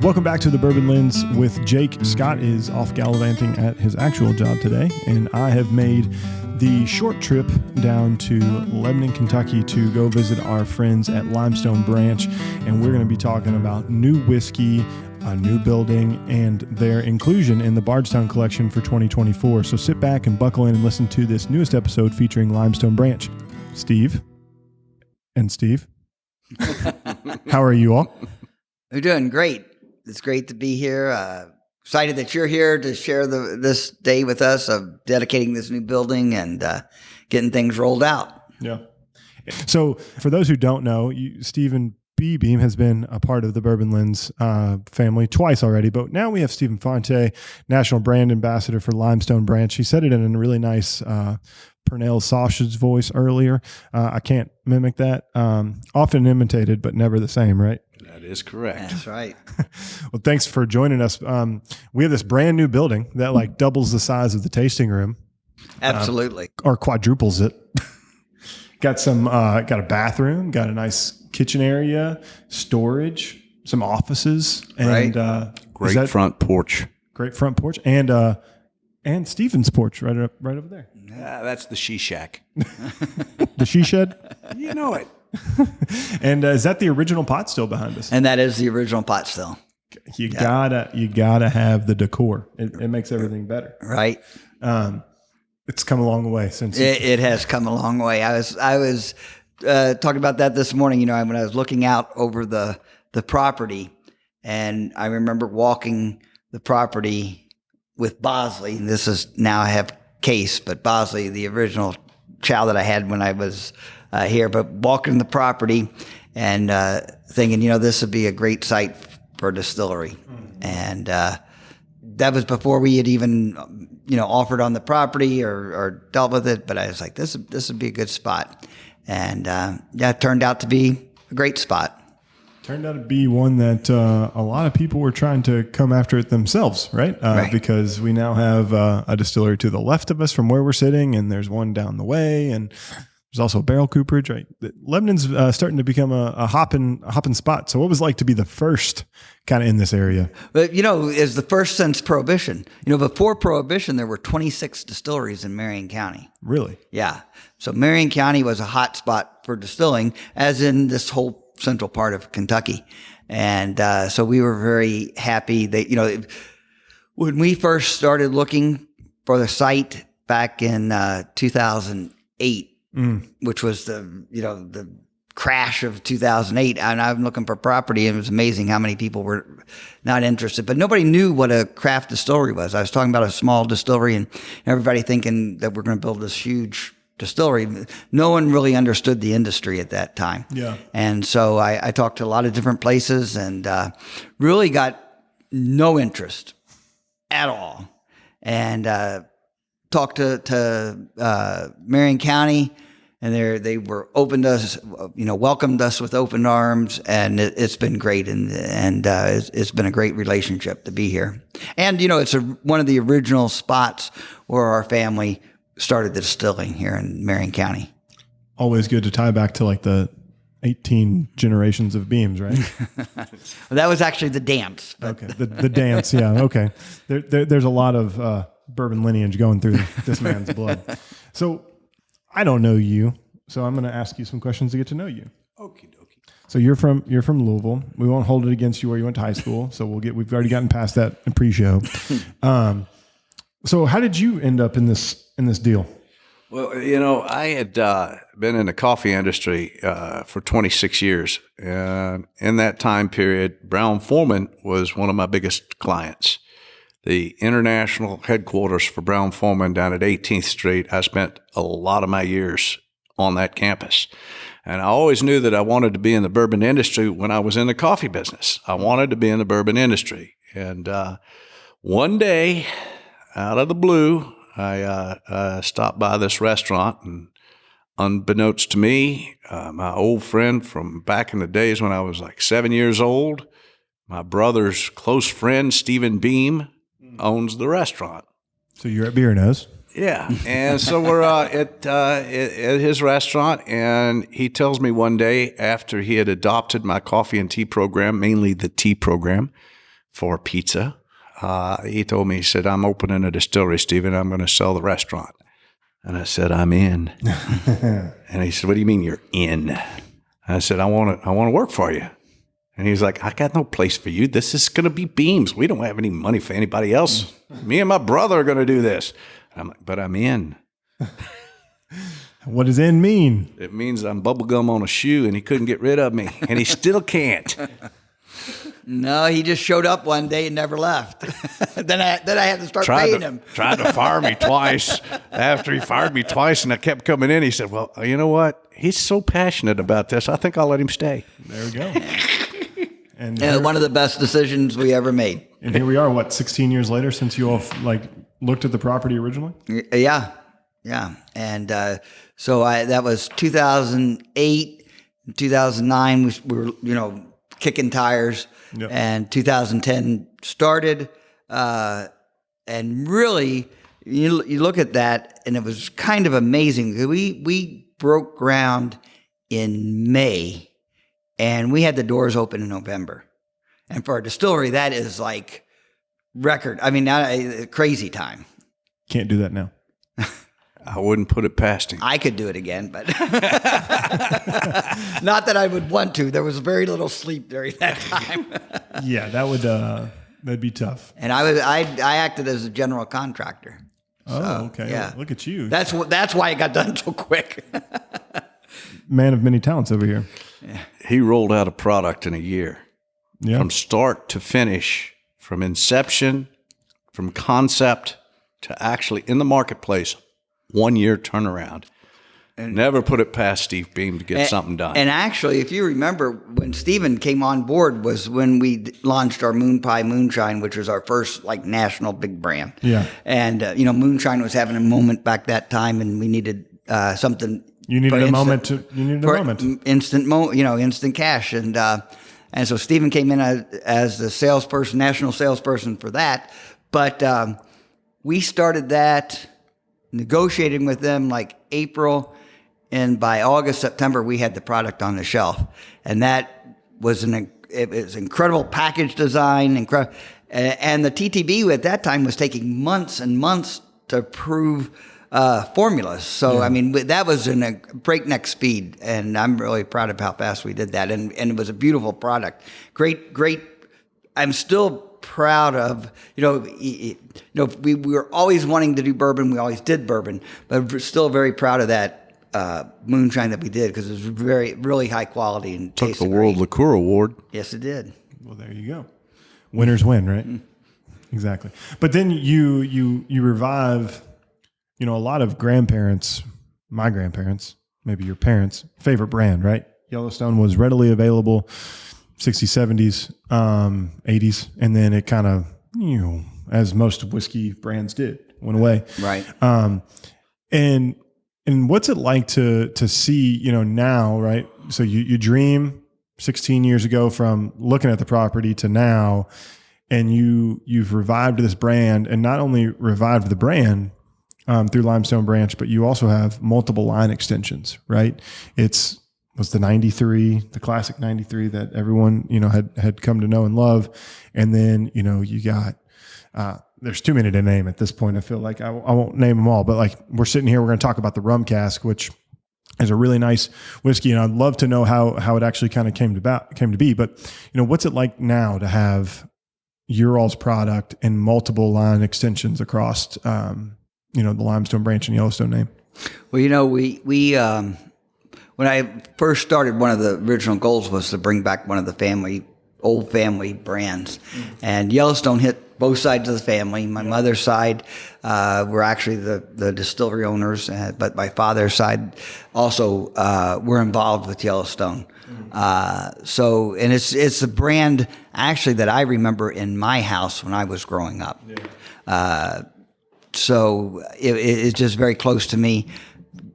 Welcome back to the Bourbon Lens with Jake. Scott is off gallivanting at his actual job today, and I have made the short trip down to Lebanon, Kentucky to go visit our friends at Limestone Branch, and we're going to be talking about new whiskey, a new building, and their inclusion in the Bardstown collection for 2024. So sit back and buckle in and listen to this newest episode featuring Limestone Branch. Steve and Steve, how are you all? We're doing great. It's great to be here. Excited that you're here to share this day with us of dedicating this new building and getting things rolled out. Yeah. So for those who don't know, Stephen Beam has been a part of the Bourbon Lens family twice already, but now we have Stephen Fante, National Brand Ambassador for Limestone Branch. He said it in a really nice Pernell Sausage voice earlier. I can't mimic that. Often imitated, but never the same, right? That is correct. That's right. Well, thanks for joining us. We have this brand new building that like doubles the size of the tasting room. Absolutely. Or quadruples it. Got a bathroom, got a nice kitchen area, storage, some offices, and right. Great front porch. Great front porch, and Stephen's porch right over there. That's the she shack. The she shed. You know it. And is that the original pot still behind us? And that is the original pot still. You gotta have the decor. It makes everything better. Right. It's come a long way since it has come a long way. I was talking about that this morning. When I was looking out over the property, and I remember walking the property with Bosley. And this is now I have Case, but Bosley, the original chow that I had when I was here. But walking the property and thinking, this would be a great site for a distillery, and that was before we had even offered on the property or dealt with it. But I was like, this would be a good spot, and it turned out to be a great spot. Turned out to be one that a lot of people were trying to come after it themselves, right? Right. Because we now have a distillery to the left of us from where we're sitting, and there's one down the way, and there's also a barrel cooperage, right? Lebanon's starting to become a hopping spot. So what was it like to be the first kind of in this area? But, is the first since Prohibition. Before Prohibition, there were 26 distilleries in Marion County. Really? Yeah. So Marion County was a hot spot for distilling, as in this whole central part of Kentucky. And so we were very happy that, when we first started looking for the site back in 2008, which was the crash of 2008, and I'm looking for property, and it was amazing how many people were not interested. But nobody knew what a craft distillery was. I was talking about a small distillery, and everybody thinking that we're going to build this huge distillery. No one really understood the industry at that time. Yeah. And so I talked to a lot of different places and really got no interest at all. And talked to Marion County, and they were open to us, welcomed us with open arms, and it's been great, and it's been a great relationship to be here. And it's one of the original spots where our family started the distilling here in Marion County. Always good to tie back to like the 18 generations of Beams, right? Well, that was actually the Dants. But. Okay, the dance, yeah, okay. There's a lot of bourbon lineage going through this man's blood. So I don't know you, so I'm going to ask you some questions to get to know you. Okie dokie. So you're from Louisville. We won't hold it against you where you went to high school. So we've already gotten past that in pre-show. So how did you end up in this deal? Well, I had been in the coffee industry for 26 years. And in that time period, Brown-Forman was one of my biggest clients. The international headquarters for Brown-Forman down at 18th Street, I spent a lot of my years on that campus. And I always knew that I wanted to be in the bourbon industry when I was in the coffee business. I wanted to be in the bourbon industry. And one day, out of the blue, I stopped by this restaurant, and unbeknownst to me, my old friend from back in the days when I was like 7 years old, my brother's close friend, Stephen Beam, owns the restaurant. So you're at Beer Nose. Yeah. And so we're at his restaurant, and he tells me one day after he had adopted my coffee and tea program, mainly the tea program, for pizza. He told me, he said, I'm opening a distillery, Stephen. I'm going to sell the restaurant. And I said, I'm in. And he said, what do you mean you're in? And I said, I want to work for you. And he was like, I got no place for you. This is going to be Beams. We don't have any money for anybody else. Me and my brother are going to do this. And I'm like, but I'm in. What does in mean? It means I'm bubblegum on a shoe and he couldn't get rid of me. And he still can't. No, he just showed up one day and never left. then I had to start paying him. Tried to fire me twice. After he fired me twice and I kept coming in, he said, well, you know what? He's so passionate about this. I think I'll let him stay. There we go. And one of the best decisions we ever made. And here we are, 16 years later since you all looked at the property originally? Yeah. And so that was 2008, 2009. We were, kicking tires. Yep. And 2010 started. And really, you look at that, and it was kind of amazing. We broke ground in May, and we had the doors open in November. And for a distillery, that is like record. I mean, now crazy time. Can't do that now. I wouldn't put it past him. I could do it again, but not that I would want to. There was very little sleep during that time. Yeah, that'd be tough. And I acted as a general contractor. Oh, okay. Yeah. Look at you. That's why it got done so quick. Man of many talents over here. Yeah. He rolled out a product in a year. Yeah. From start to finish, from inception, from concept to actually in the marketplace, 1 year turnaround. And never put it past Steve Beam to get something done. And actually, if you remember, when Stephen came on board was when we launched our Moon Pie Moonshine, which was our first national big brand. Yeah. And Moonshine was having a moment back that time, and we needed something. You needed a moment. Instant cash, and so Stephen came in as the national salesperson for that. But we started that, negotiating with them April, and by August, September, we had the product on the shelf, and that was it was incredible package design, and the TTB at that time was taking months and months to prove formulas. So yeah. I mean, that was in a breakneck speed, and I'm really proud of how fast we did that, and it was a beautiful product. Great. I'm still proud of, we were always wanting to do bourbon. We always did bourbon, but we're still very proud of that moonshine that we did, because it was really high quality and took the World Liqueur Award. Yes, it did. Well, there you go. Winners win, right? Mm-hmm. Exactly. But then you revive, a lot of my grandparents, maybe your parents' favorite brand, right? Yellowstone was readily available 60s, 70s, 80s. And then it kind of, as most whiskey brands did, went away. Right. And what's it like to see, now, right? So you dream 16 years ago from looking at the property to now, and you've revived this brand, and not only revived the brand through Limestone Branch, but you also have multiple line extensions, right? Was the 93, the classic 93 that everyone, had come to know and love. And then, you got, there's too many to name at this point. I feel like I won't name them all, but we're sitting here, we're going to talk about the rum cask, which is a really nice whiskey. And I'd love to know how it actually kind of came to be. But, what's it like now to have your all's product and multiple line extensions across, the Limestone Branch and Yellowstone name? Well, we when I first started, one of the original goals was to bring back one of the old family brands. Mm-hmm. And Yellowstone hit both sides of the family. My mother's side were actually the distillery owners, but my father's side also were involved with Yellowstone. Mm-hmm. And it's a brand actually that I remember in my house when I was growing up. Yeah. So it's just very close to me.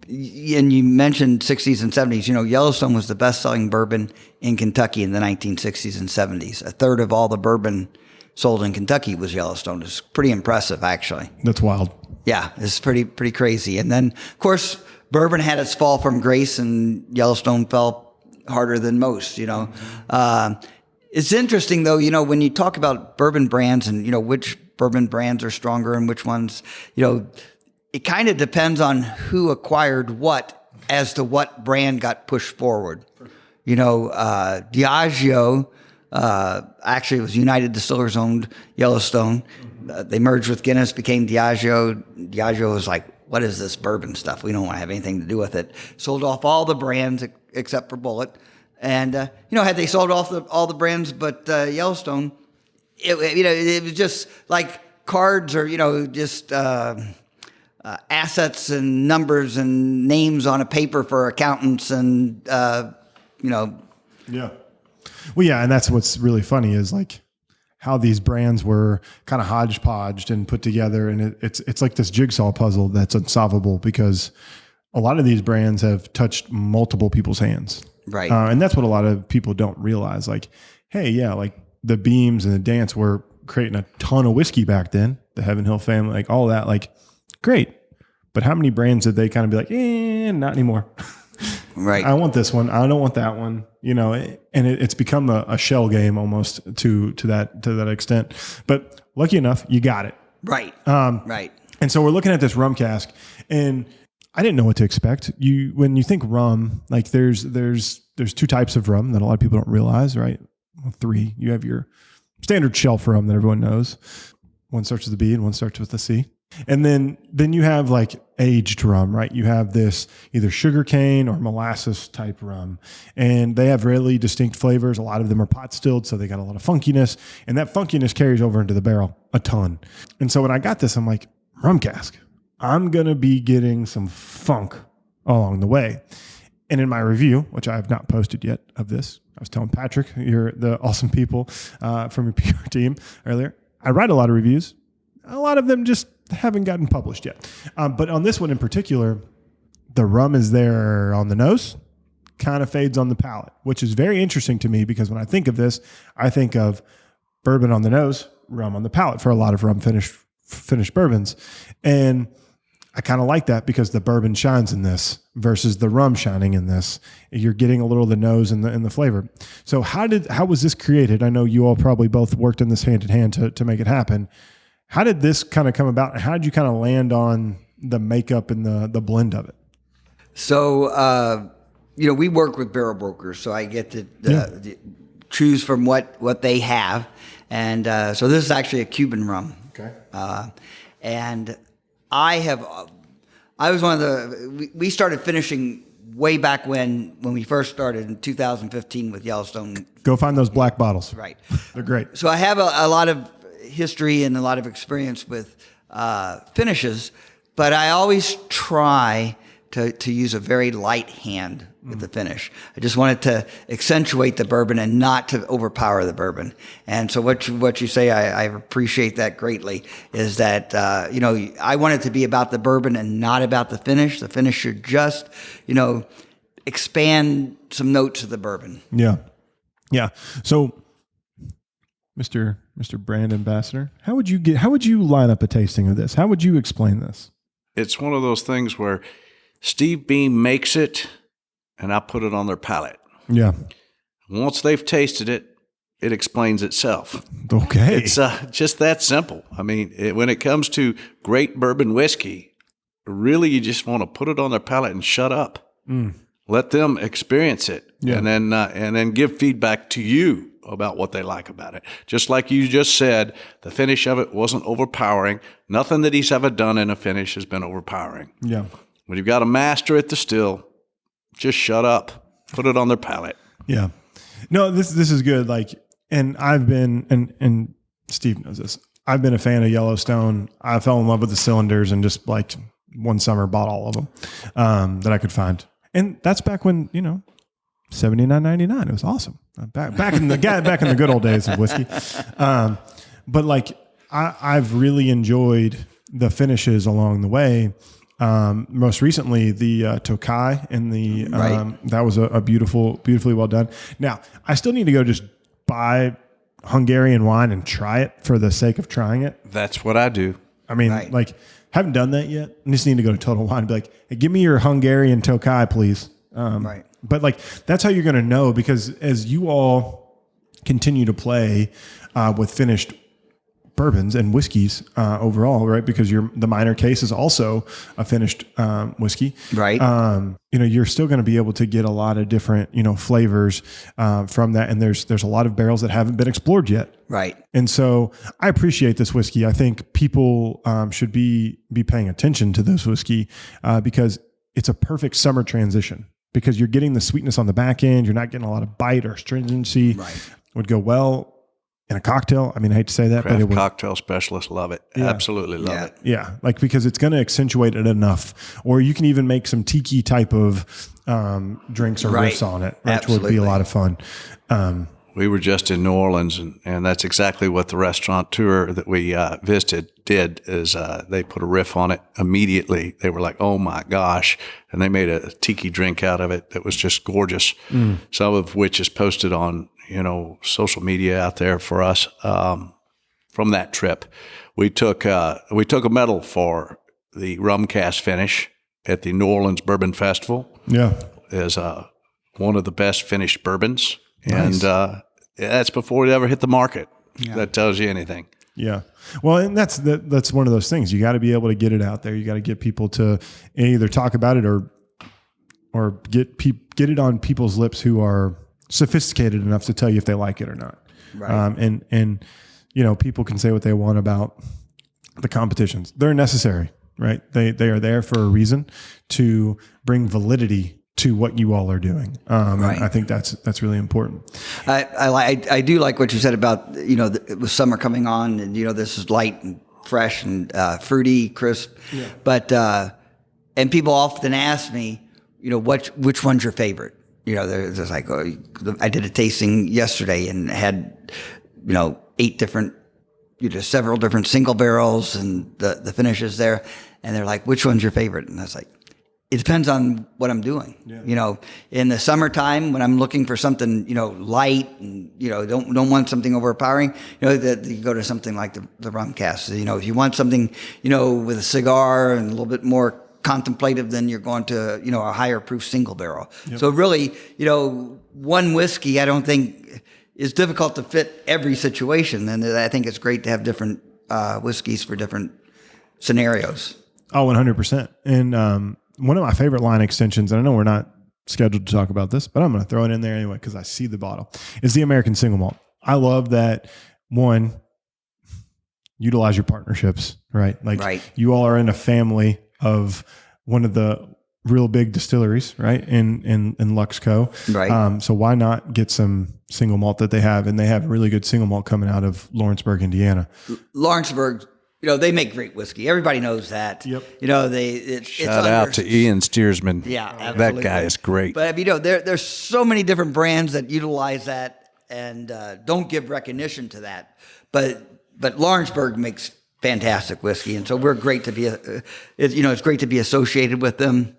And you mentioned 60s and 70s. Yellowstone was the best-selling bourbon in Kentucky in the 1960s and 70s. A third of all the bourbon sold in Kentucky was Yellowstone. It's pretty impressive, actually. That's wild. Yeah, it's pretty crazy. And then, of course, bourbon had its fall from grace, and Yellowstone fell harder than most. It's interesting though, when you talk about bourbon brands and, which bourbon brands are stronger and which ones, it kind of depends on who acquired what as to what brand got pushed forward. Diageo, actually it was United Distillers owned Yellowstone. They merged with Guinness, became Diageo. Diageo was like, what is this bourbon stuff? We don't want to have anything to do with it. Sold off all the brands except for Bulleit. And, had they sold off all the brands but Yellowstone, it was just like cards or, just assets and numbers and names on a paper for accountants and, Yeah. Well, yeah. And that's what's really funny is like how these brands were kind of hodgepodged and put together. And it's like this jigsaw puzzle that's unsolvable because a lot of these brands have touched multiple people's hands. Right. And that's what a lot of people don't realize. Like, hey, yeah, like the Beams and the Dants were creating a ton of whiskey back then, the Heaven Hill family, like all that, like great. But how many brands did they kind of be like, not anymore. Right. I want this one. I don't want that one, and it's become a shell game almost to that extent, but lucky enough, you got it. Right. Right. And so we're looking at this rum cask and I didn't know what to expect. When you think rum, like there's two types of rum that a lot of people don't realize, right? Well, three. You have your standard shelf rum that everyone knows. One starts with a B and one starts with a C. And then you have like aged rum, right? You have this either sugarcane or molasses type rum, and they have really distinct flavors. A lot of them are pot stilled, so they got a lot of funkiness, and that funkiness carries over into the barrel a ton. And so when I got this, I'm like, rum cask. I'm going to be getting some funk along the way. And in my review, which I have not posted yet of this, I was telling Patrick, you're the awesome people from your PR team earlier. I write a lot of reviews. A lot of them just haven't gotten published yet. But on this one in particular, the rum is there on the nose, kind of fades on the palate, which is very interesting to me because when I think of this, I think of bourbon on the nose, rum on the palate for a lot of rum finished bourbons. And I kind of like that because the bourbon shines in this versus the rum shining in this. You're getting a little of the nose and the flavor. So how was this created? I know you all probably both worked in this hand in hand to make it happen. How did this kind of come about? How did you kind of land on the makeup and the blend of it? So, we work with barrel brokers, so I get to choose from what they have. And so this is actually a Cuban rum. Okay. And I was one of we started finishing way back when we first started in 2015 with Yellowstone. Go find those black bottles. Right. They're great. So I have a lot of history and a lot of experience with finishes, but I always try to use a very light hand with the finish. I just wanted to accentuate the bourbon and not to overpower the bourbon. And so what you say, I appreciate that greatly, is that, I want it to be about the bourbon and not about the finish. The finish should just, expand some notes of the bourbon. Yeah. Yeah. So Mr. Brand Ambassador, how would you line up a tasting of this? How would you explain this? It's one of those things where Steve Beam makes it, and I put it on their palate. Yeah. Once they've tasted it, it explains itself. Okay. It's just that simple. I mean, when it comes to great bourbon whiskey, really you just want to put it on their palate and shut up. Let them experience it, and then give feedback to you about what they like about it. Just like you just said, the finish of it wasn't overpowering. Nothing that he's ever done in a finish has been overpowering. Yeah. When you've got a master at the still, just shut up, put it on their palate. Yeah. No, this is good. Like, and I've been, and Steve knows this, I've been a fan of Yellowstone. I fell in love with the cylinders and just like one summer bought all of them that I could find. And that's back when, $79.99. It was awesome. Back in the good old days of whiskey. But like I've really enjoyed the finishes along the way. Most recently, the Tokai and the that was a beautifully well done. Now I still need to go just buy Hungarian wine and try it for the sake of trying it. That's what I do. I mean, like haven't done that yet. I just need to go to Total Wine and be like, hey, give me your Hungarian Tokai, please. But like, that's how you're going to know, because as you all continue to play with finished bourbons and whiskeys overall, right? Because the minor case is also a finished whiskey, right? You're still going to be able to get a lot of different flavors from that, and there's a lot of barrels that haven't been explored yet, right? And so I appreciate this whiskey. I think people should be paying attention to this whiskey because it's a perfect summer transition. Because you're getting the sweetness on the back end, you're not getting a lot of bite or astringency. Right. Would go well in a cocktail. I mean, I hate to say that, Craft but it would. Cocktail specialists love it. Yeah. Absolutely love it. Yeah, like because it's going to accentuate it enough. Or you can even make some tiki type of drinks or riffs on it, which would be a lot of fun. We were just in New Orleans, and that's exactly what the restaurateur that we visited did. Is they put a riff on it immediately. They were like, "Oh my gosh!" And they made a tiki drink out of it that was just gorgeous. Some of which is posted on social media out there for us. From that trip, we took a medal for the rum cast finish at the New Orleans Bourbon Festival. Yeah, as one of the best finished bourbons. Nice. And that's before it ever hit the market. Yeah. That tells you anything. Yeah. Well, and that's one of those things. You got to be able to get it out there. You got to get people to either talk about it or get it on people's lips who are sophisticated enough to tell you if they like it or not. Right. And people can say what they want about the competitions. They're necessary, right? They are there for a reason to bring validity to what you all are doing. Right. I think that's really important. I do like what you said about, with summer coming on and, this is light and fresh and fruity, crisp. Yeah. But, and people often ask me, which one's your favorite? There's like, I did a tasting yesterday and had, 8 different, several different single barrels and the finishes there. And they're like, which one's your favorite? And I was like, it depends on what I'm doing. Yeah. In the summertime when I'm looking for something, light and, don't want something overpowering, that you go to something like the rum cast. If you want something, with a cigar and a little bit more contemplative, then you're going to, a higher proof single barrel. Yep. So really, one whiskey, I don't think is difficult to fit every situation. And I think it's great to have different whiskeys for different scenarios. Oh, 100%. And, one of my favorite line extensions, and I know we're not scheduled to talk about this, but I'm going to throw it in there anyway because I see the bottle, is the American Single Malt. I love that, one, utilize your partnerships, right? Like you all are in a family of one of the real big distilleries, right? In Luxco. Right. So why not get some single malt that they have? And they have really good single malt coming out of Lawrenceburg, Indiana. Lawrenceburg, they make great whiskey. Everybody knows that. Yep. Shout out to Ian Steersman. Yeah, absolutely. That guy is great. But there's so many different brands that utilize that and don't give recognition to that. But Lawrenceburg makes fantastic whiskey, and so we're great to be. It's great to be associated with them.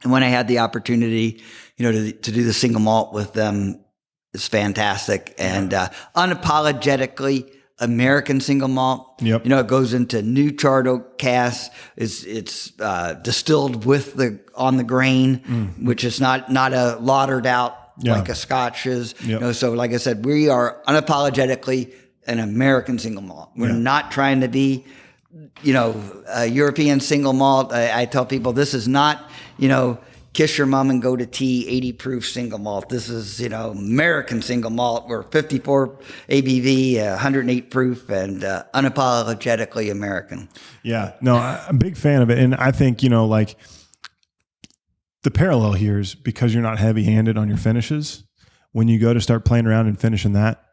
And when I had the opportunity, to do the single malt with them, it's fantastic and unapologetically American single malt. Yep. It goes into new charred oak casks. It's distilled on the grain, which is not a lagered out like a Scotch is. Yep. So like I said, we are unapologetically an American single malt. We're not trying to be, a European single malt. I tell people this is not, kiss your mom and go to tea, 80 proof single malt. This is, American single malt. We're 54 ABV, 108 proof, and unapologetically American. Yeah, no, I'm a big fan of it. And I think, like the parallel here is because you're not heavy handed on your finishes. When you go to start playing around and finishing that,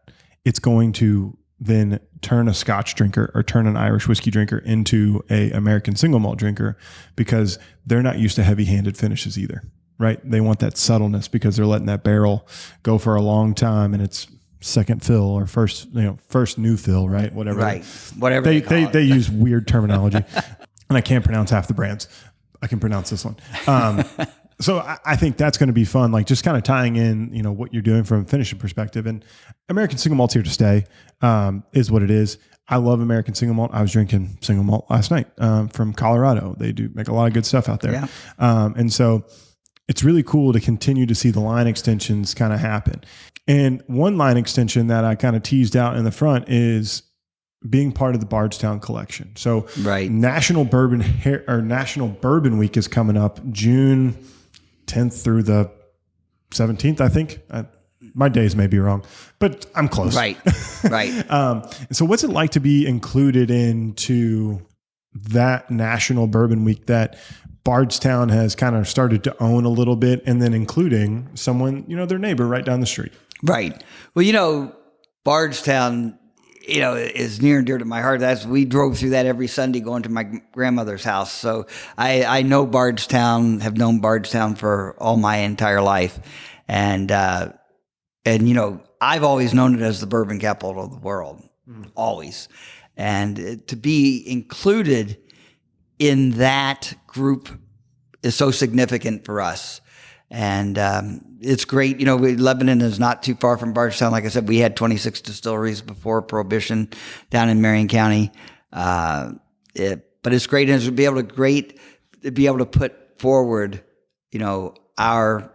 it's going to then turn a Scotch drinker or turn an Irish whiskey drinker into a American single malt drinker because they're not used to heavy-handed finishes either, right? They want that subtleness because they're letting that barrel go for a long time and it's second fill or first new fill, right? Whatever. Right. Whatever they use weird terminology and I can't pronounce half the brands. I can pronounce this one. So I think that's going to be fun, like just kind of tying in, what you're doing from a finishing perspective. And American Single Malt's here to stay, is what it is. I love American Single Malt. I was drinking single malt last night from Colorado. They do make a lot of good stuff out there. Yeah. And so it's really cool to continue to see the line extensions kind of happen. And one line extension that I kind of teased out in the front is being part of the Bardstown collection. So Right. National Bourbon Week is coming up June 10th through the 17th, I think. My days may be wrong, but I'm close. Right. Right. So what's it like to be included into that National Bourbon Week that Bardstown has kind of started to own a little bit, and then including someone, their neighbor right down the street? Right. Well, Bardstown, is near and dear to my heart. We drove through that every Sunday going to my grandmother's house. So I know Bardstown, have known Bardstown for all my entire life. And I've always known it as the bourbon capital of the world, always. And to be included in that group is so significant for us. And it's great. Lebanon is not too far from Bardstown. Like I said, we had 26 distilleries before Prohibition down in Marion County. But it's great to be able to put forward, our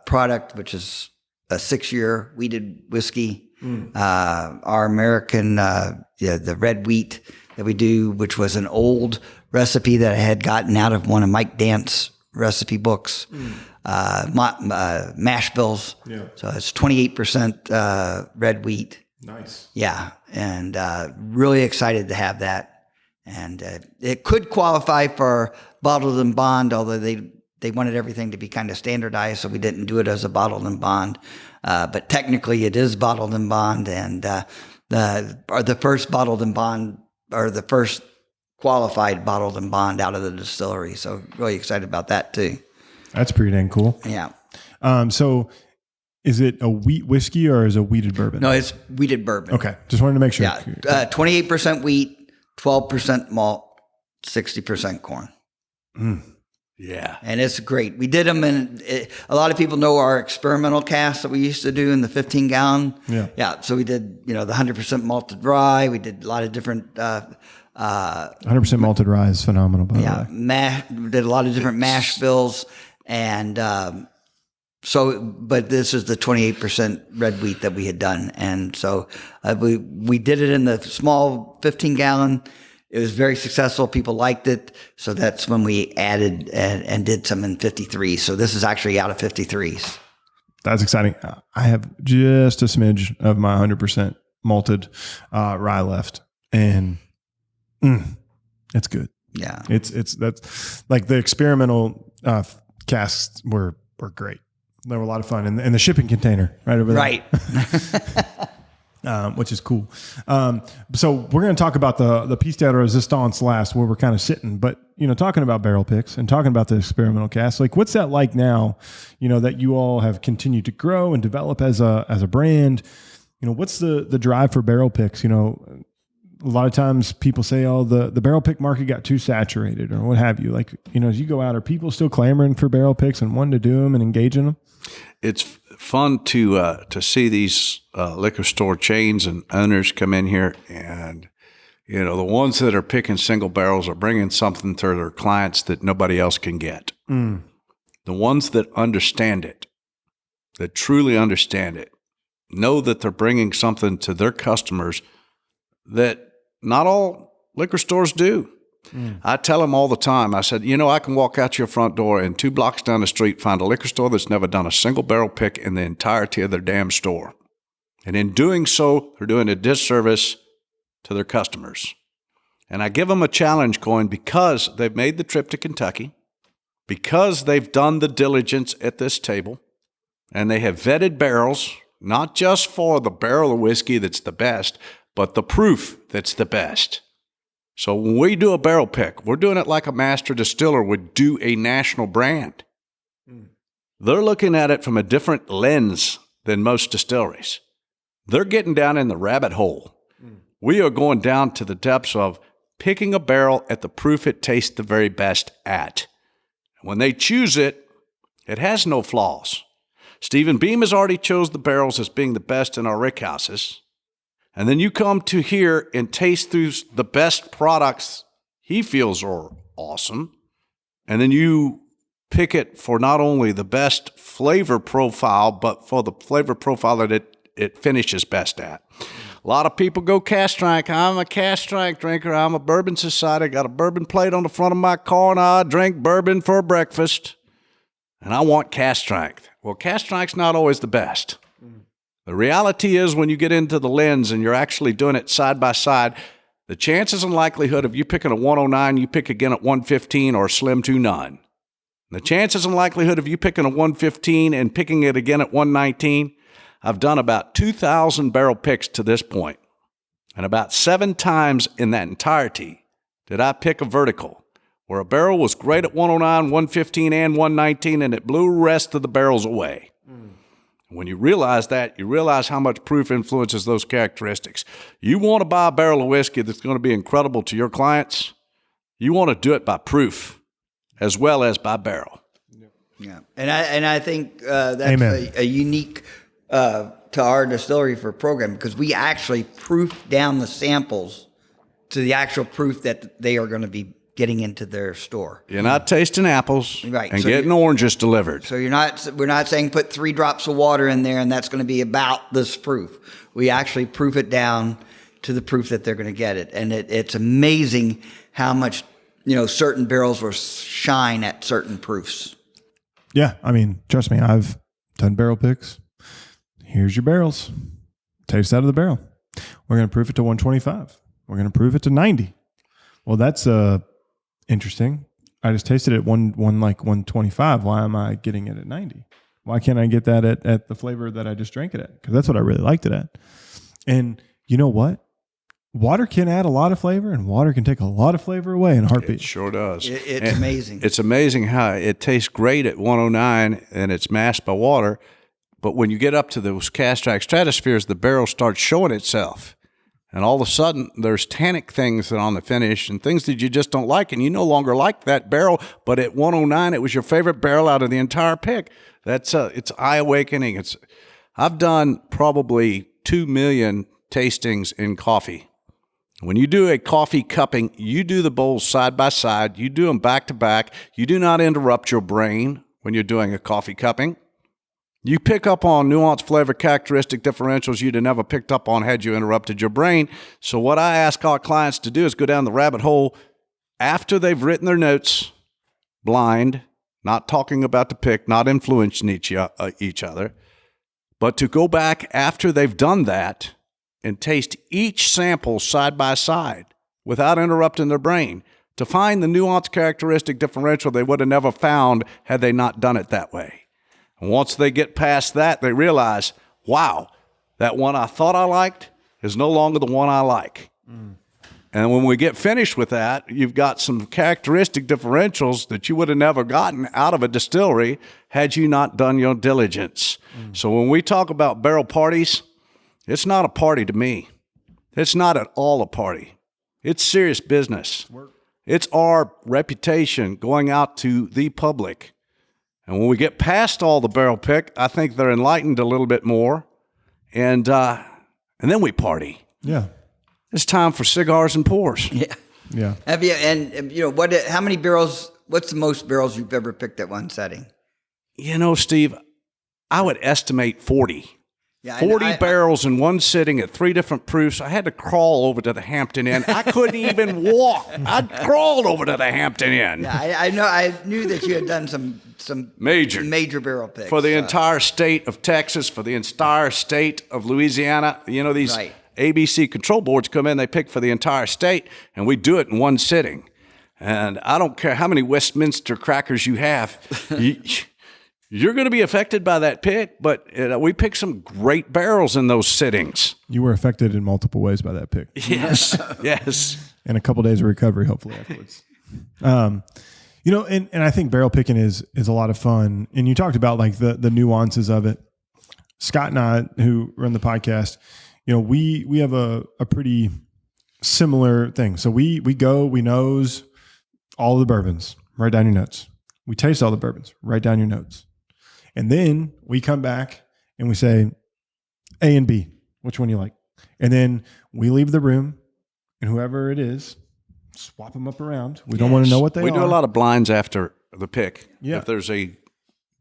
product, which is a 6-year wheated whiskey, our American, the red wheat that we do, which was an old recipe that I had gotten out of one of Mike Dant's recipe books, mash bills. Yeah. So it's 28% red wheat. Nice. Yeah. And really excited to have that. And it could qualify for bottled and bond, although they wanted everything to be kind of standardized, so we didn't do it as a bottled and bond. But technically it is bottled and bond, and the first bottled and bond, or the first qualified bottled and bond out of the distillery. So really excited about that too. That's pretty dang cool. Yeah. So is it a wheat whiskey or is it a wheated bourbon? No, it's wheated bourbon. Okay. Just wanted to make sure. Yeah. 28% wheat, 12% malt, 60% corn. Yeah. And it's great. We did them, and a lot of people know our experimental cask that we used to do in the 15-gallon. Yeah. Yeah. So we did, the 100% malted rye. We did a lot of different 100% malted rye is phenomenal, by the way. We did a lot of different mash bills, and but this is the 28% red wheat that we had done, and so we did it in the small 15-gallon. It was very successful. People liked it, so that's when we added and did some in 53. So this is actually out of 53s. That's exciting. I have just a smidge of my 100% malted rye left, and it's good. Yeah, that's like the experimental casks were great. They were a lot of fun, and the shipping container right over there, right. Which is cool. So we're going to talk about the piece de resistance last, where we're kind of sitting, but talking about barrel picks and talking about the experimental casks. Like, what's that like now? That you all have continued to grow and develop as a brand. What's the drive for barrel picks? A lot of times people say, oh, the barrel pick market got too saturated or what have you. Like, as you go out, are people still clamoring for barrel picks and wanting to do them and engage in them? It's fun to see these liquor store chains and owners come in here, and the ones that are picking single barrels are bringing something to their clients that nobody else can get. The ones that understand it, that truly understand it, know that they're bringing something to their customers that not all liquor stores do. I tell them all the time, I said, I can walk out your front door and 2 blocks down the street, find a liquor store that's never done a single barrel pick in the entirety of their damn store. And in doing so, they're doing a disservice to their customers. And I give them a challenge going, because they've made the trip to Kentucky, because they've done the diligence at this table, and they have vetted barrels, not just for the barrel of whiskey that's the best, but the proof that's the best. So when we do a barrel pick, we're doing it like a master distiller would do a national brand. They're looking at it from a different lens than most distilleries. They're getting down in the rabbit hole. We are going down to the depths of picking a barrel at the proof it tastes the very best at. When they choose it, it has no flaws. Stephen Beam has already chose the barrels as being the best in our rick houses. And then you come to here and taste through the best products he feels are awesome. And then you pick it for not only the best flavor profile, but for the flavor profile that it finishes best at. A lot of people go cast strength. I'm a cast strength drinker. I'm a bourbon society. I got a bourbon plate on the front of my car, and I drink bourbon for breakfast. And I want cast strength. Well, cast strength's not always the best. The reality is when you get into the lens and you're actually doing it side by side, the chances and likelihood of you picking a 109, you pick again at 115 are slim to none. The chances and likelihood of you picking a 115 and picking it again at 119, I've done about 2,000 barrel picks to this point. And about 7 times in that entirety did I pick a vertical where a barrel was great at 109, 115, and 119, and it blew the rest of the barrels away. When you realize that, you realize how much proof influences those characteristics. You want to buy a barrel of whiskey that's going to be incredible to your clients, you want to do it by proof as well as by barrel. Yeah, and I think that's a unique to our distillery for a program, because we actually proof down the samples to the actual proof that they are going to be getting into their store. You're not tasting apples and So getting oranges delivered. So we're not saying put 3 drops of water in there and that's going to be about this proof. We actually proof it down to the proof that they're going to get it. And it's amazing how much, certain barrels will shine at certain proofs. Yeah. I mean, trust me, I've done barrel picks. Here's your barrels. Taste out of the barrel. We're going to proof it to 125. We're going to proof it to 90. Well, that's interesting. I just tasted it like 125. Why am I getting it at 90? Why can't I get that at the flavor that I just drank it at? Because that's what I really liked it at. And you know what? Water can add a lot of flavor, and water can take a lot of flavor away in a heartbeat. It sure does. It's amazing. It's amazing how it tastes great at 109 and it's masked by water. But when you get up to those cast strength stratospheres, the barrel starts showing itself. And all of a sudden, there's tannic things that are on the finish and things that you just don't like, and you no longer like that barrel. But at 109, it was your favorite barrel out of the entire pick. It's eye awakening. I've done probably 2 million tastings in coffee. When you do a coffee cupping, you do the bowls side by side. You do them back to back. You do not interrupt your brain when you're doing a coffee cupping. You pick up on nuanced flavor characteristic differentials you'd have never picked up on had you interrupted your brain. So what I ask our clients to do is go down the rabbit hole after they've written their notes, blind, not talking about the pick, not influencing each other, but to go back after they've done that and taste each sample side by side without interrupting their brain to find the nuanced characteristic differential they would have never found had they not done it that way. And once they get past that, they realize, wow, that one I thought I liked is no longer the one I like. And when we get finished with that, you've got some characteristic differentials that you would have never gotten out of a distillery had you not done your diligence. So when we talk about barrel parties, it's not a party to me. It's not at all a party. It's serious business. It's our reputation going out to the public. And when we get past all the barrel pick, I think they're enlightened a little bit more. And then we party. Yeah. It's time for cigars and pours. Yeah. Yeah. Have you, and how many barrels, what's the most barrels you've ever picked at one setting? Steve, I would estimate 40. Yeah, 40 barrels in one sitting at 3 different proofs. I had to crawl over to the Hampton Inn. I couldn't even walk. I crawled over to the Hampton Inn. Yeah, I know. I knew that you had done some major barrel picks. For the entire state of Texas, for the entire state of Louisiana. These ABC control boards come in, they pick for the entire state, and we do it in one sitting. And I don't care how many Westminster crackers you have. You're going to be affected by that pick, but we picked some great barrels in those sittings. You were affected in multiple ways by that pick. Yes, yes. And a couple days of recovery, hopefully, afterwards. And I think barrel picking is a lot of fun. And you talked about like the nuances of it. Scott and I, who run the podcast, we have a pretty similar thing. So we nose all the bourbons, write down your notes. We taste all the bourbons, write down your notes. And then we come back and we say, A and B, which one you like? And then we leave the room, and whoever it is, swap them up around. We don't want to know what they are. We do a lot of blinds after the pick. Yeah. If there's a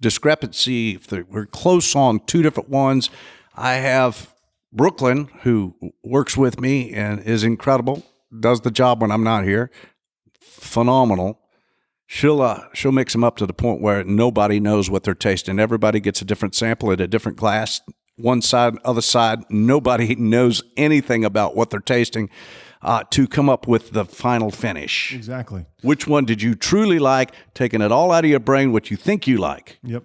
discrepancy, if we're close on two different ones, I have Brooklyn, who works with me and is incredible, does the job when I'm not here. Phenomenal. She'll mix them up to the point where nobody knows what they're tasting. Everybody gets a different sample at a different glass. One side, other side, nobody knows anything about what they're tasting to come up with the final finish. Exactly. Which one did you truly like? Taking it all out of your brain, what you think you like. Yep.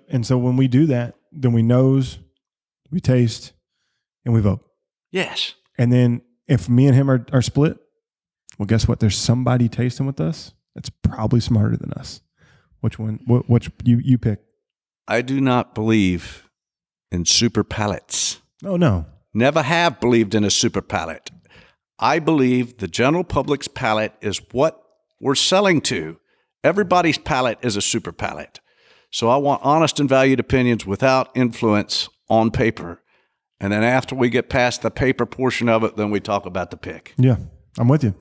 And so when we do that, then we nose, we taste, and we vote. Yes. And then if me and him are split, well, guess what? There's somebody tasting with us that's probably smarter than us. Which one? Which you pick? I do not believe in super palates. Oh, no. Never have believed in a super palate. I believe the general public's palate is what we're selling to. Everybody's palate is a super palate. So I want honest and valued opinions without influence on paper. And then after we get past the paper portion of it, then we talk about the pick. Yeah, I'm with you.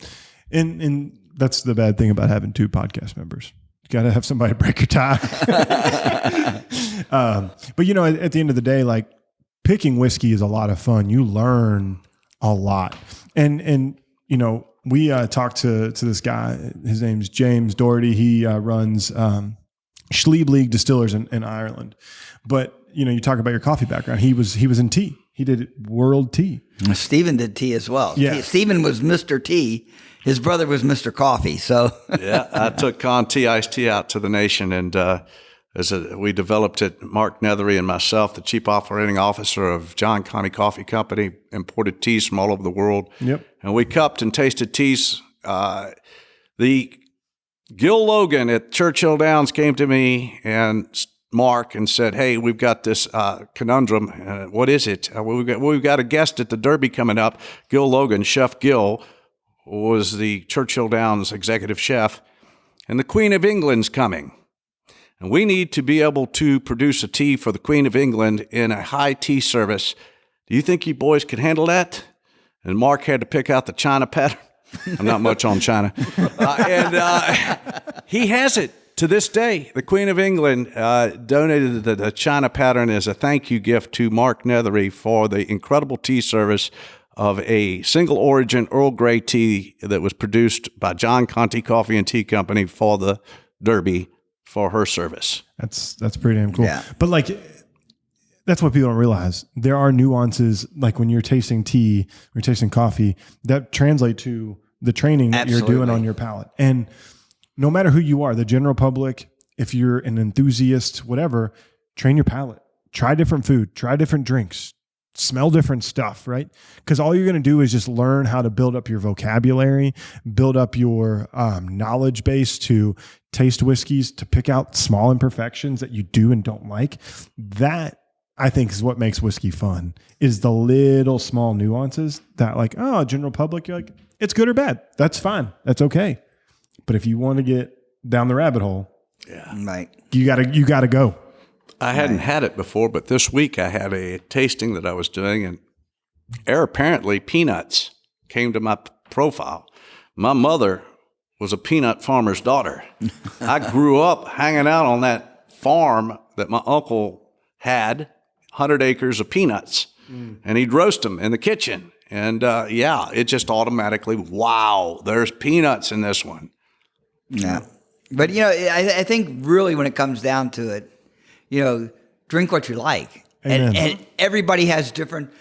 And that's the bad thing about having two podcast members. You got to have somebody break your tie. But, at the end of the day, like, picking whiskey is a lot of fun. You learn a lot. And we talked to this guy. His name's James Doherty. He runs Schlieb League Distillers in Ireland. But, you talk about your coffee background. He was in tea. He did world tea. Stephen did tea as well. Yeah. Stephen was Mr. Tea. His brother was Mr. Coffee. So yeah, I took Conti iced tea out to the nation, and we developed it. Mark Nethery and myself, the chief operating officer of John Conti Coffee Company, imported teas from all over the world. Yep. And we cupped and tasted teas. The Gil Logan at Churchill Downs came to me and Mark and said, "Hey, we've got this conundrum. What is it? We've got a guest at the Derby coming up. Gil Logan, Chef Gil, was the Churchill Downs executive chef, and the Queen of England's coming. And we need to be able to produce a tea for the Queen of England in a high tea service. Do you think you boys could handle that?" And Mark had to pick out the China pattern. I'm not much on China. He has it to this day. The Queen of England donated the China pattern as a thank you gift to Mark Nethery for the incredible tea service of a single origin Earl Grey tea that was produced by John Conti Coffee and Tea Company for the Derby for her service. That's pretty damn cool. Yeah. But like, that's what people don't realize. There are nuances, like when you're tasting tea, or you're tasting coffee, that translate to the training that you're doing on your palate. And no matter who you are, the general public, if you're an enthusiast, whatever, train your palate. Try different food, try different drinks, smell different stuff, right? Because all you're going to do is just learn how to build up your vocabulary, build up your knowledge base to taste whiskeys, to pick out small imperfections that you do and don't like. That, I think, is what makes whiskey fun, is the little small nuances that, like, oh, general public, you're like, it's good or bad. That's fine. That's okay. But if you want to get down the rabbit hole, right, you gotta go. I hadn't had it before, but this week I had a tasting that I was doing, and apparently peanuts came to my profile. My mother was a peanut farmer's daughter. I grew up hanging out on that farm that my uncle had, 100 acres of peanuts, and he'd roast them in the kitchen. And it just automatically, wow, there's peanuts in this one. Yeah. But, I think really when it comes down to it, drink what you like. And everybody has different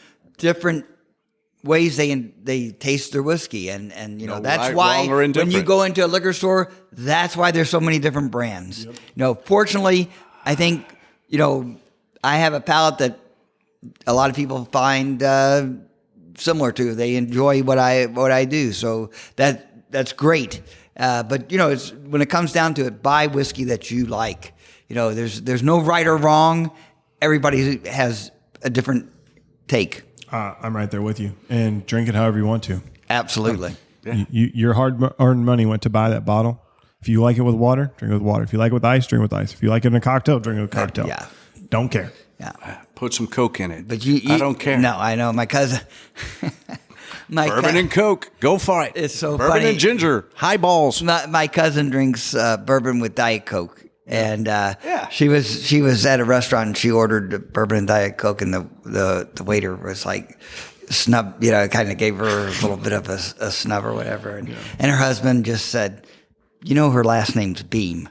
ways they taste their whiskey. And that's right, why wrong, or when indifferent. you go into a liquor store, that's why there's so many different brands. Yep. Fortunately, I think, I have a palate that a lot of people find similar to. They enjoy what I do. So that's great. But it's, when it comes down to it, buy whiskey that you like. There's no right or wrong. Everybody has a different take. I'm right there with you. And drink it however you want to. Absolutely. Your hard-earned money went to buy that bottle. If you like it with water, drink it with water. If you like it with ice, drink it with ice. If you like it in a cocktail, drink it with a cocktail. Yeah. Don't care. Yeah. Put some Coke in it. But I don't care. No, I know. My cousin Bourbon and Coke. Go for it. It's so Bourbon funny. and ginger. Highballs. My cousin drinks bourbon with Diet Coke. And she was at a restaurant and she ordered bourbon and Diet Coke, and the waiter was like snub, kind of gave her a little bit of a snub or whatever. And her husband just said, her last name's Beam.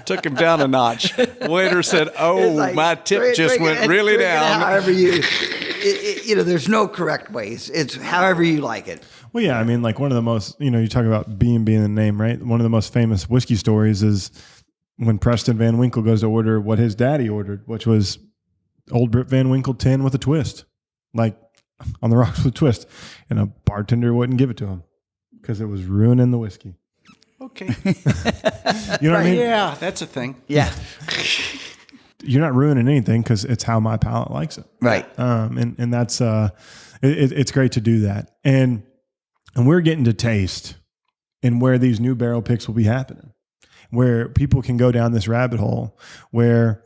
Took him down a notch. Waiter said, my tip just went really down. However there's no correct ways. It's however you like it. Well, yeah, I mean, like one of the most, you talk about Beam being the name, right? One of the most famous whiskey stories is when Preston Van Winkle goes to order what his daddy ordered, which was Old Britt Van Winkle 10 with a twist, like on the rocks with a twist. And a bartender wouldn't give it to him because it was ruining the whiskey. Okay. You know what I mean? Yeah, that's a thing. Yeah. You're not ruining anything because it's how my palate likes it. Right. And that's, it's great to do that. And we're getting to taste and where these new barrel picks will be happening, where people can go down this rabbit hole where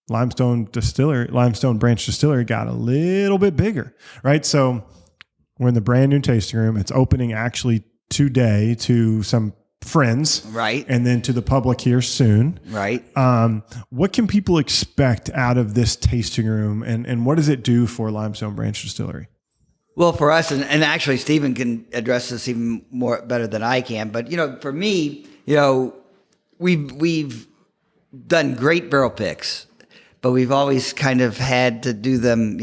Limestone Branch Distillery got a little bit bigger, right? So we're in the brand new tasting room. It's opening actually today to some friends, right, and then to the public here soon, right. What can people expect out of this tasting room, and what does it do for Limestone Branch Distillery? Well, for us, and actually Stephen can address this even more better than I can, but for me, we've done great barrel picks, but we've always kind of had to do them,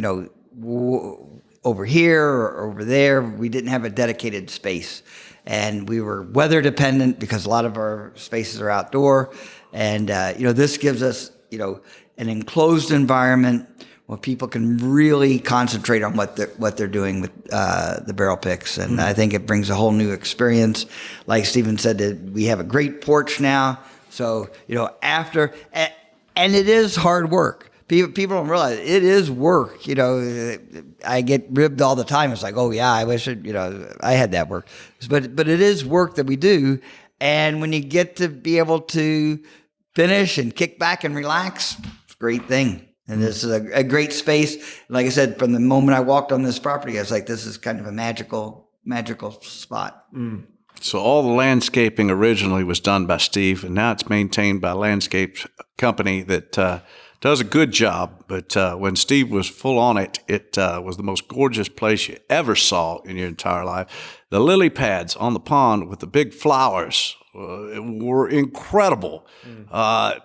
over here or over there. We didn't have a dedicated space. And we were weather dependent because a lot of our spaces are outdoor. And, this gives us, an enclosed environment where people can really concentrate on what they're doing with the barrel picks. And I think it brings a whole new experience. Like Stephen said, we have a great porch now. So, and it is hard work. People don't realize it is work. I get ribbed all the time. It's like, oh yeah, I wish I had that work. But it is work that we do. And when you get to be able to finish and kick back and relax, it's a great thing. And this is a great space. Like I said, from the moment I walked on this property, I was like, this is kind of a magical spot. Mm. So all the landscaping originally was done by Steve, and now it's maintained by a landscape company that does a good job. But when Steve was full on it, it was the most gorgeous place you ever saw in your entire life. The lily pads on the pond with the big flowers were incredible.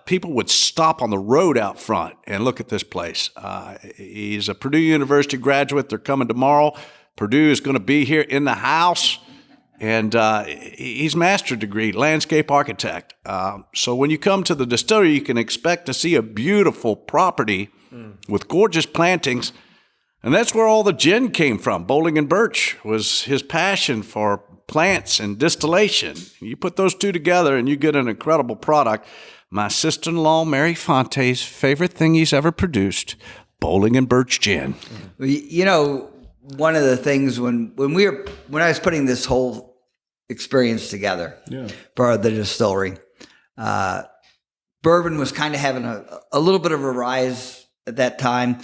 People would stop on the road out front and look at this place. He's a Purdue University graduate. They're coming tomorrow. Purdue is going to be here in the house. And he's master's degree, landscape architect. So when you come to the distillery, you can expect to see a beautiful property with gorgeous plantings. And that's where all the gin came from. Bowling and Birch was his passion for plants and distillation. You put those two together and you get an incredible product. My sister-in-law, Mary Fante's favorite thing he's ever produced, Bowling and Birch gin. One of the things when I was putting this whole experience together for the distillery, bourbon was kind of having a little bit of a rise at that time.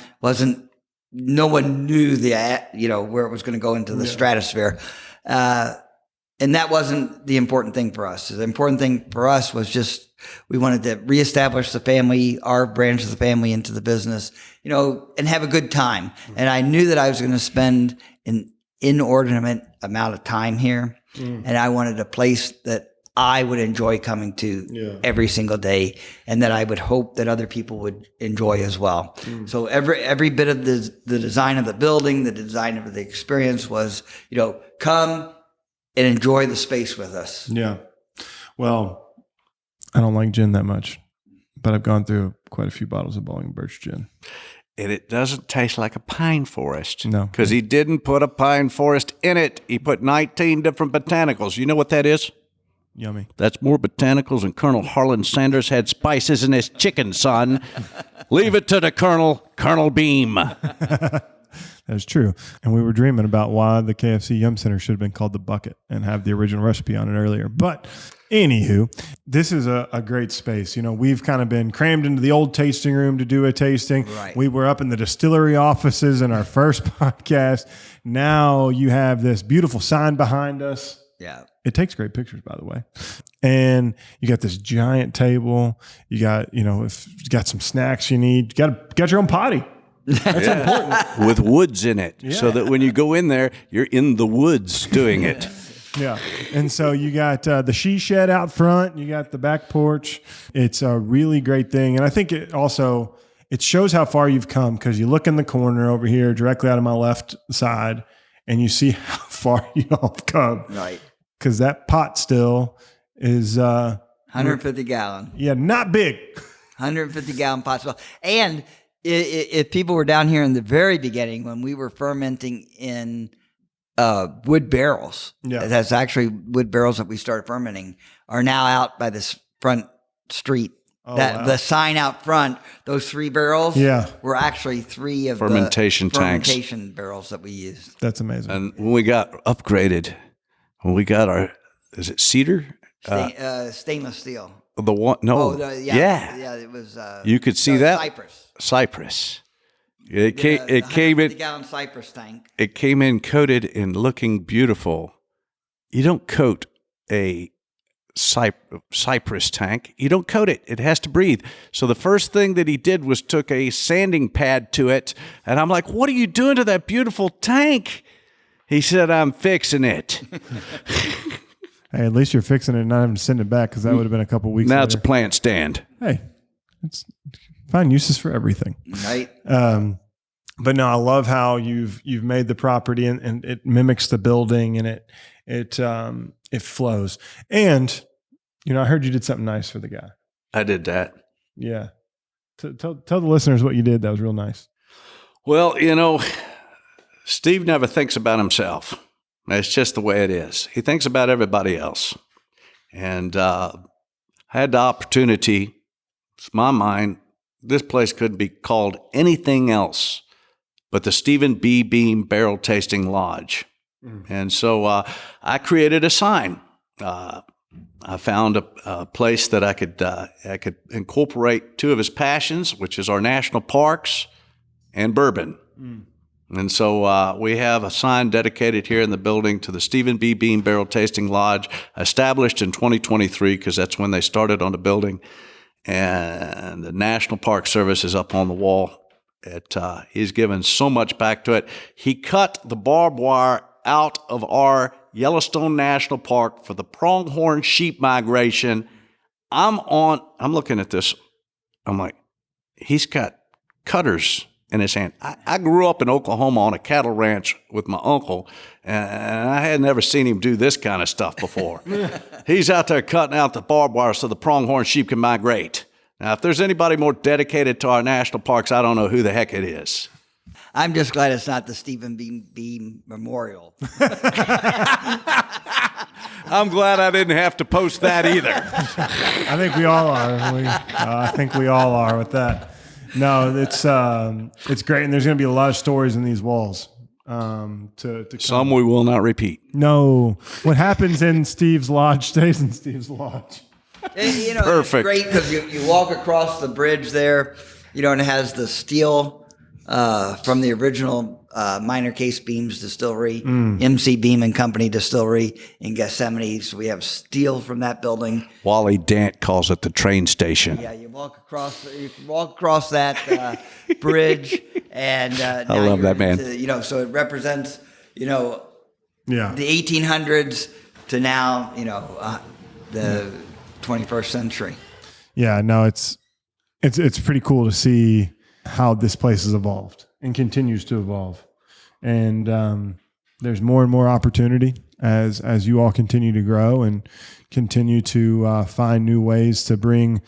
No one knew where it was going to go into the stratosphere. And that wasn't the important thing for us. The important thing for us was just we wanted to reestablish the family, our branch of the family into the business, and have a good time. And I knew that I was going to spend an inordinate amount of time here. And I wanted a place that I would enjoy coming to every single day, and that I would hope that other people would enjoy as well. So every bit of the design of the building, the design of the experience was, come and enjoy the space with us. Yeah. Well, I don't like gin that much, but I've gone through quite a few bottles of Bowling and Birch gin. And it doesn't taste like a pine forest. No. Because he didn't put a pine forest in it. He put 19 different botanicals. You know what that is? Yummy. That's more botanicals than Colonel Harlan Sanders had spices in his chicken, son. Leave it to the Colonel Beam. That's true. And we were dreaming about why the KFC Yum Center should have been called the Bucket and have the original recipe on it earlier. But anywho, this is a great space. You know, we've kind of been crammed into the old tasting room to do a tasting. Right. We were up in the distillery offices in our first podcast. Now you have this beautiful sign behind us. Yeah. It takes great pictures, by the way. And you got this giant table. You got, you know, if you got some snacks you need, you got your own potty. That's important. With woods in it, so that when you go in there, you're in the woods doing it. Yeah. And so you got the she shed out front. You got the back porch. It's a really great thing. And I think it shows how far you've come, because you look in the corner over here directly out of my left side and you see how far you all have come. Right. Because that pot still is 150 gallon. Yeah, not big. 150 gallon pot still. And if people were down here in the very beginning when we were fermenting in wood barrels, that's actually wood barrels that we started fermenting, are now out by this front street. The sign out front, those 3 barrels, were actually 3 of fermentation the tanks. fermentation barrels that we used. That's amazing. And when we got upgraded, when we got our, is it cedar? Stainless steel. The one, no, yeah, it was. You could see that Cypress. It came in gallon Cypress tank. It came in coated and looking beautiful. You don't coat a Cypress tank. You don't coat it. It has to breathe. So the first thing that he did was took a sanding pad to it, and I'm like, "What are you doing to that beautiful tank?" He said, "I'm fixing it." Hey, at least you're fixing it and not having to send it back, because that would have been a couple weeks Now later. it's a plant stand. Hey, it's find uses for everything. Right. But no, I love how you've made the property and it mimics the building, and it flows. And, you know, I heard you did something nice for the guy. I did that. Yeah. Tell the listeners what you did. That was real nice. Well, you know, Steve never thinks about himself. It's just the way it is. He thinks about everybody else. And I had the opportunity, it's my mind, this place couldn't be called anything else but the Stephen B. Beam Barrel Tasting Lodge. And so I created a sign. I found a place that I could incorporate 2 of his passions, which is our national parks and bourbon. And so we have a sign dedicated here in the building to the Stephen B. Beam Barrel Tasting Lodge, established in 2023, because that's when they started on the building. And the National Park Service is up on the wall. He's given so much back to it. He cut the barbed wire out of our Yellowstone National Park for the pronghorn sheep migration. I'm looking at this. I'm like, he's got cutters in his hand. I grew up in Oklahoma on a cattle ranch with my uncle, and I had never seen him do this kind of stuff before. He's out there cutting out the barbed wire so the pronghorn sheep can migrate. Now, if there's anybody more dedicated to our national parks, I don't know who the heck it is. I'm just glad it's not the Stephen Beam Memorial. I'm glad I didn't have to post that either. I think we all are. I think we all are with that. No, it's great, and there's going to be a lot of stories in these walls. To some we will not repeat. No, what happens in Steve's lodge stays in Steve's lodge. You know, Perfect. It's great because you walk across the bridge there, you know, and it has the steel from the original Minor Case Beams Distillery, MC Beam and Company Distillery in Gethsemane. So we have steel from that building. Wally Dant calls it the train station. Yeah, you walk across that bridge, and I love that, man. You know, so it represents, you know, the 1800s to now, you know, the 21st century. Yeah, no, it's pretty cool to see how this place has evolved and continues to evolve. And there's more and more opportunity as you all continue to grow and continue to find new ways to bring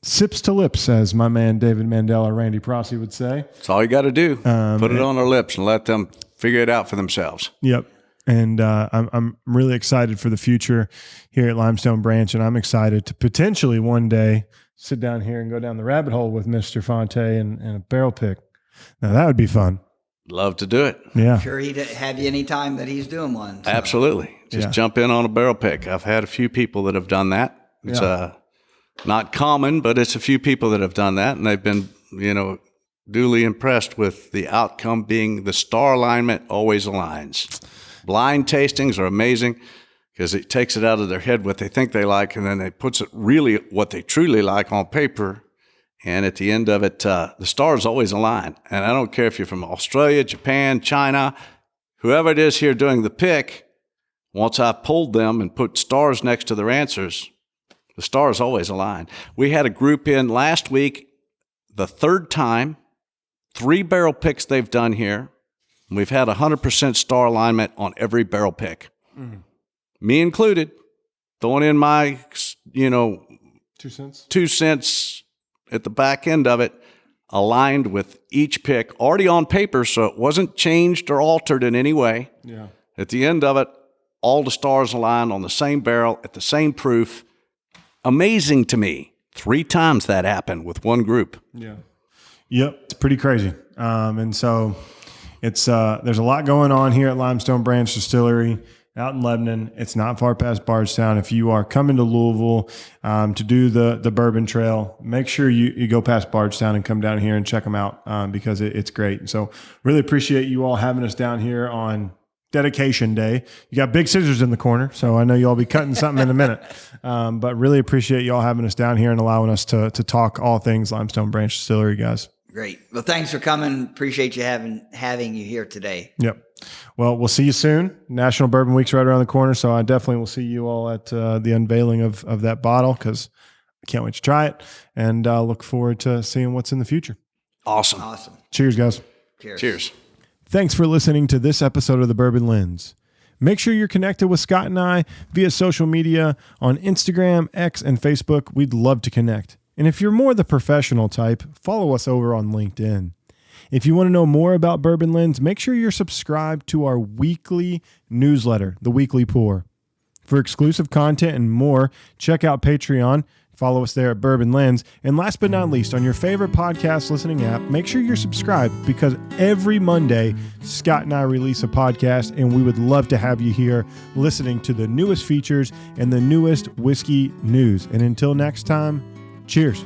sips to lips, as my man David Mandela, Randy Prossi would say. That's all you got to do. Put it on their lips and let them figure it out for themselves. Yep. And I'm really excited for the future here at Limestone Branch, and I'm excited to potentially one day sit down here and go down the rabbit hole with Mr. Fante and a barrel pick. Now, that would be fun. Love to do it. Yeah. Sure, he'd have you any time that he's doing one. So. Absolutely. Just jump in on a barrel pick. I've had a few people that have done that. It's not common, but it's a few people that have done that, and they've been, duly impressed with the outcome being the star alignment always aligns. Blind tastings are amazing because it takes it out of their head what they think they like, and then it puts it really what they truly like on paper. And at the end of it, the stars always align. And I don't care if you're from Australia, Japan, China, whoever it is here doing the pick, once I pulled them and put stars next to their answers, the stars always align. We had a group in last week, the third time, 3 barrel picks they've done here. We've had 100% star alignment on every barrel pick. Mm. Me included, throwing in my, 2 cents. 2 cents at the back end of it, aligned with each pick, already on paper, so it wasn't changed or altered in any way. Yeah. At the end of it, all the stars aligned on the same barrel at the same proof. Amazing to me. 3 times that happened with one group. Yeah. Yep. It's pretty crazy. And so it's there's a lot going on here at Limestone Branch Distillery out in Lebanon. It's not far past Bardstown. If you are coming to Louisville to do the Bourbon Trail, make sure you go past Bardstown and come down here and check them out because it's great. So really appreciate you all having us down here on Dedication Day. You got big scissors in the corner, so I know you'll be cutting something in a minute. But really appreciate you all having us down here and allowing us to talk all things Limestone Branch Distillery, guys. Great. Well, thanks for coming. Appreciate you having you here today. Yep. Well, we'll see you soon. National Bourbon Week's right around the corner, so I definitely will see you all at the unveiling of that bottle because I can't wait to try it and look forward to seeing what's in the future. Awesome. Cheers, guys. Cheers. Thanks for listening to this episode of The Bourbon Lens. Make sure you're connected with Scott and I via social media on Instagram, X, and Facebook. We'd love to connect. And if you're more the professional type, follow us over on LinkedIn. If you want to know more about Bourbon Lens, make sure you're subscribed to our weekly newsletter, The Weekly Pour. For exclusive content and more, check out Patreon. Follow us there at Bourbon Lens. And last but not least, on your favorite podcast listening app, make sure you're subscribed because every Monday, Scott and I release a podcast, and we would love to have you here listening to the newest features and the newest whiskey news. And until next time, cheers.